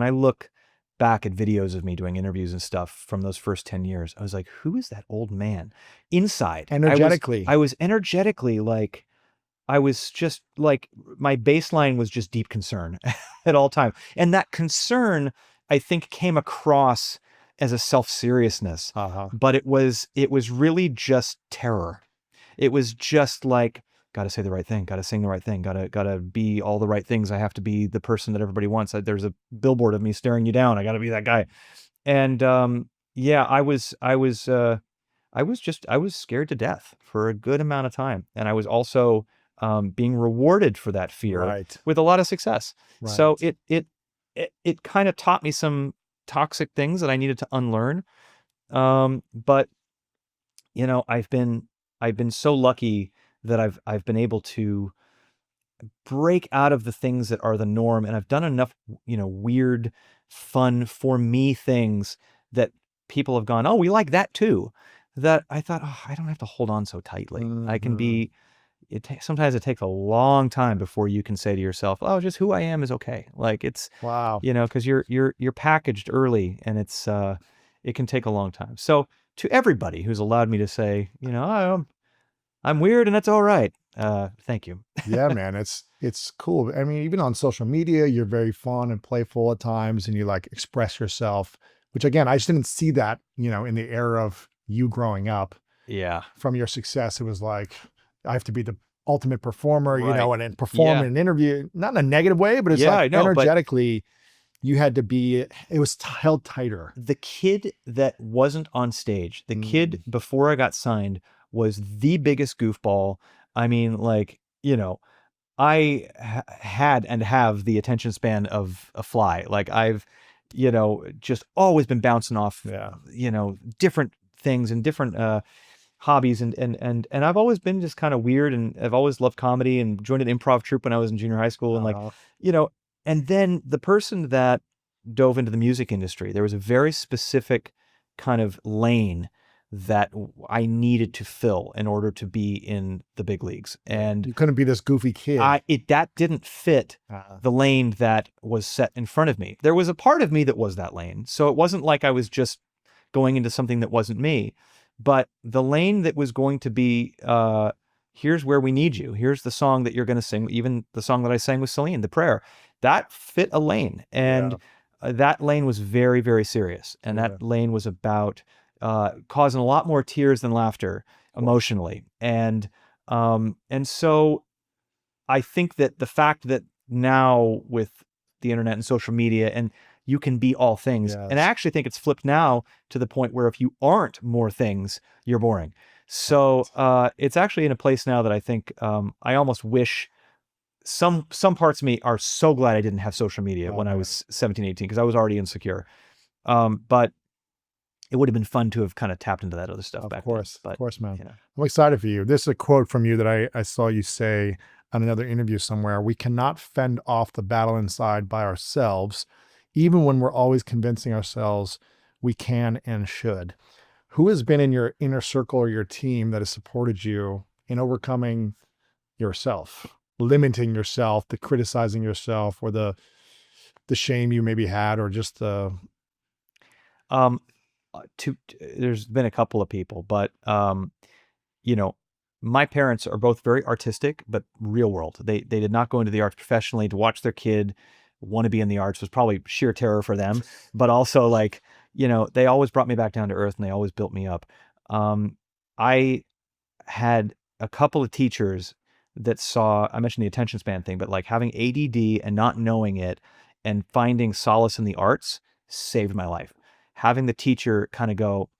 I look back at videos of me doing interviews and stuff from those first 10 years, I was like, who is that old man? Inside, Energetically. I was energetically like, I was just like, my baseline was just deep concern at all time. And that concern, I think, came across as a self-seriousness, Uh-huh. but it was really just terror. It was just like, got to say the right thing, got to sing the right thing, got to be all the right things. I have to be the person that everybody wants. There's a billboard of me staring you down. I got to be that guy. And yeah, I was scared to death for a good amount of time. And I was also being rewarded for that fear Right. with a lot of success. So Right. it kind of taught me some toxic things that I needed to unlearn. But you know, I've been so lucky that I've been able to break out of the things that are the norm, and I've done enough, you know, weird, fun for me things that people have gone, oh, we like that too. That I thought, oh, I don't have to hold on so tightly. I can Mm-hmm. be. Sometimes it takes a long time before you can say to yourself, oh, just who I am is okay. Like it's, Wow. you know, because you're packaged early, and it's it can take a long time. So to everybody who's allowed me to say, you know, oh, I'm weird and that's all right. Thank you. Yeah, man, it's cool. I mean, even on social media, you're very fun and playful at times, and you like express yourself, which again, I just didn't see that, in the era of you growing up. Yeah. From your success, it was like, I have to be the ultimate performer, Right. and then perform Yeah. in an interview, not in a negative way, but it's Yeah, like I know. But energetically, you had to be, it was held tighter. the kid that wasn't on stage, the kid Mm, before I got signed was the biggest goofball. I mean, like, you know, I had and have the attention span of a fly. Like I've, you know, just always been bouncing off, yeah. you know, different things and different hobbies, and I've always been just kind of weird, and I've always loved comedy and joined an improv troupe when I was in junior high school, and like, Uh-huh. you know, and then the person that dove into the music industry, there was a very specific kind of lane that I needed to fill in order to be in the big leagues. Yeah. And You couldn't be this goofy kid. that didn't fit Uh, the lane that was set in front of me. There was a part of me that was that lane. So it wasn't like I was just going into something that wasn't me, but the lane that was going to be, here's where we need you. Here's the song that you're going to sing. Even the song that I sang with Celine, The Prayer, that fit a lane. yeah. And that lane was very, very serious. And Yeah. that lane was about causing a lot more tears than laughter Of course. emotionally. And so I think that the fact that now with the internet and social media, and you can be all things, and I Yes. actually think it's flipped now to the point where if you aren't more things, you're boring. So Right. it's actually in a place now that I think I almost wish some parts of me are so glad I didn't have social media Oh when I man. was 17, 18, because I was already insecure. But it would have been fun to have kind of tapped into that other stuff back then. Of But course, man. you know, I'm excited for you. This is a quote from you that I saw you say on another interview somewhere. We cannot fend off the battle inside by ourselves, even when we're always convincing ourselves we can and should. Who has been in your inner circle or your team that has supported you in overcoming yourself, limiting yourself, the criticizing yourself, or the shame you maybe had, or just the um, there's been a couple of people, but you know, my parents are both very artistic, but real world. They did not go into the arts professionally. To watch their kid want to be in the arts was probably sheer terror for them, but also like, you know, they always brought me back down to earth and they always built me up. I had a couple of teachers that saw, I mentioned the attention span thing, but like having ADD and not knowing it and finding solace in the arts saved my life. Having the teacher kind of go,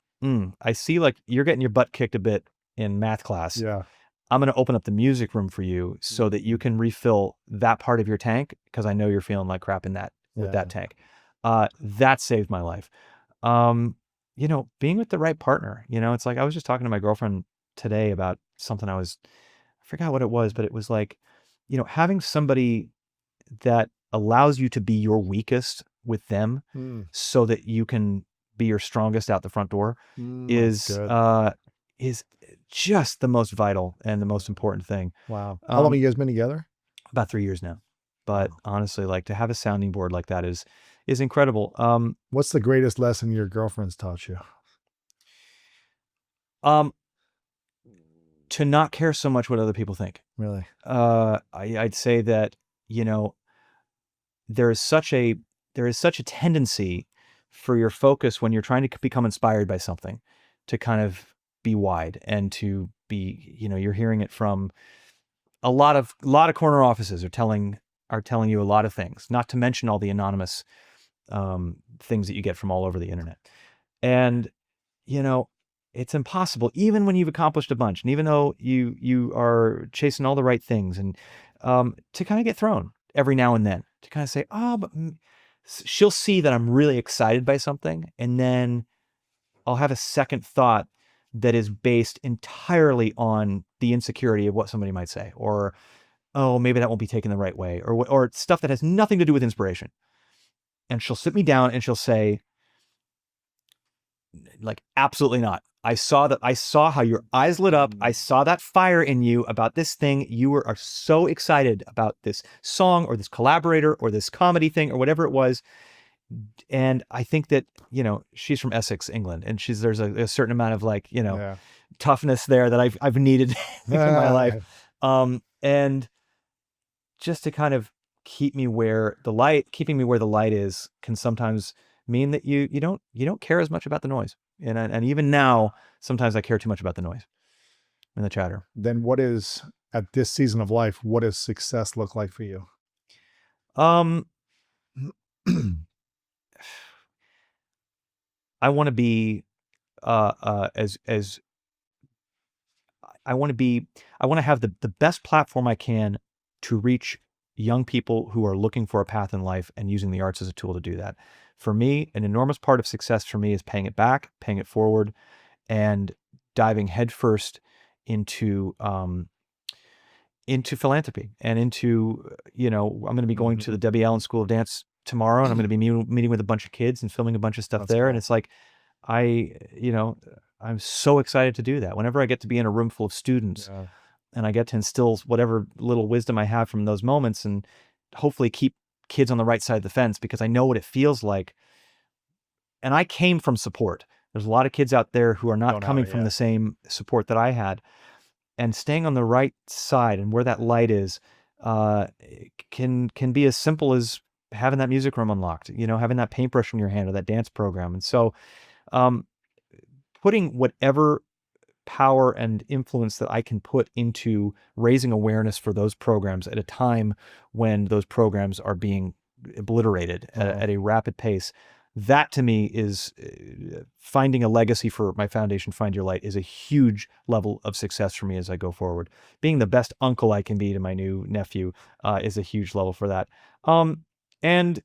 I see like you're getting your butt kicked a bit in math class. yeah. I'm going to open up the music room for you so that you can refill that part of your tank, because I know you're feeling like crap in that with Yeah. that tank. That saved my life. You know, being with the right partner, you know, it's like I was just talking to my girlfriend today about something I forgot what it was, but it was like, you know, having somebody that allows you to be your weakest with them Mm, so that you can be your strongest out the front door that's is good. is just the most vital and the most important thing. Wow. How long have Um, you guys been together? about 3 years now. But Wow. honestly, like to have a sounding board like that is incredible. What's the greatest lesson your girlfriend's taught you? Um, to not care so much what other people think. Really? I'd say that, you know, there is such a there is such a tendency for your focus when you're trying to become inspired by something to kind of be wide and to be, you're hearing it from a lot of corner offices are telling you a lot of things, not to mention all the anonymous things that you get from all over the internet. And you know, it's impossible, even when you've accomplished a bunch, and even though you are chasing all the right things, and to kind of get thrown every now and then, to kind of say, oh, but she'll see that I'm really excited by something, and then I'll have a second thought that is based entirely on the insecurity of what somebody might say, or oh, maybe that won't be taken the right way, or stuff that has nothing to do with inspiration. And she'll sit me down and she'll say, like, absolutely not. I saw how your eyes lit up. I saw that fire in you about this thing. Are so excited about this song or this collaborator or this comedy thing or whatever it was. And I think that, she's from Essex, England, and there's a certain amount of, like, Yeah. toughness there that I've needed in my life. And just to kind of keeping me where the light is can sometimes mean that you don't care as much about the noise. And even now, sometimes I care too much about the noise and the chatter. Then what is, at this season of life, what does success look like for you? Um, I want to be as I want to be I want to have the best platform I can to reach young people who are looking for a path in life and using the arts as a tool to do that. For me, an enormous part of success for me is paying it back, paying it forward, and diving headfirst into philanthropy and into, I'm going to be going to the Debbie Allen School of Dance tomorrow, and I'm going to be meeting with a bunch of kids and filming a bunch of stuff That's there. cool. And it's like, I, you know, I'm so excited to do that. Whenever I get to be in a room full of students Yeah. and I get to instill whatever little wisdom I have from those moments, and hopefully keep kids on the right side of the fence, because I know what it feels like. And I came from support. There's a lot of kids out there who are not Don't have coming it from yet. the same support that I had. And staying on the right side and where that light is, can be as simple as having that music room unlocked, having that paintbrush in your hand or that dance program. And so, um, putting whatever power and influence that I can put into raising awareness for those programs at a time when those programs are being obliterated at a rapid pace. That to me is finding a legacy for my foundation. Find Your Light is a huge level of success for me as I go forward. Being the best uncle I can be to my new nephew is a huge level for that. And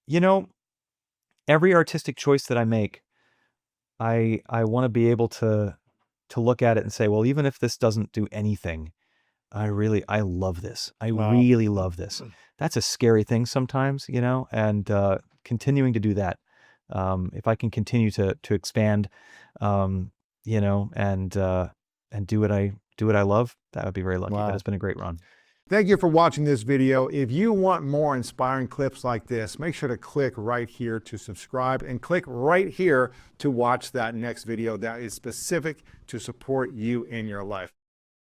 you know, every artistic choice that I make, I want to be able to look at it and say, well, even if this doesn't do anything, I love this. I Wow. really love this. That's a scary thing sometimes, and continuing to do that. If I can continue to expand, and do what I love, that would be very lucky. But Wow. it's been a great run. Thank you for watching this video. If you want more inspiring clips like this, make sure to click right here to subscribe, and click right here to watch that next video that is specific to support you in your life.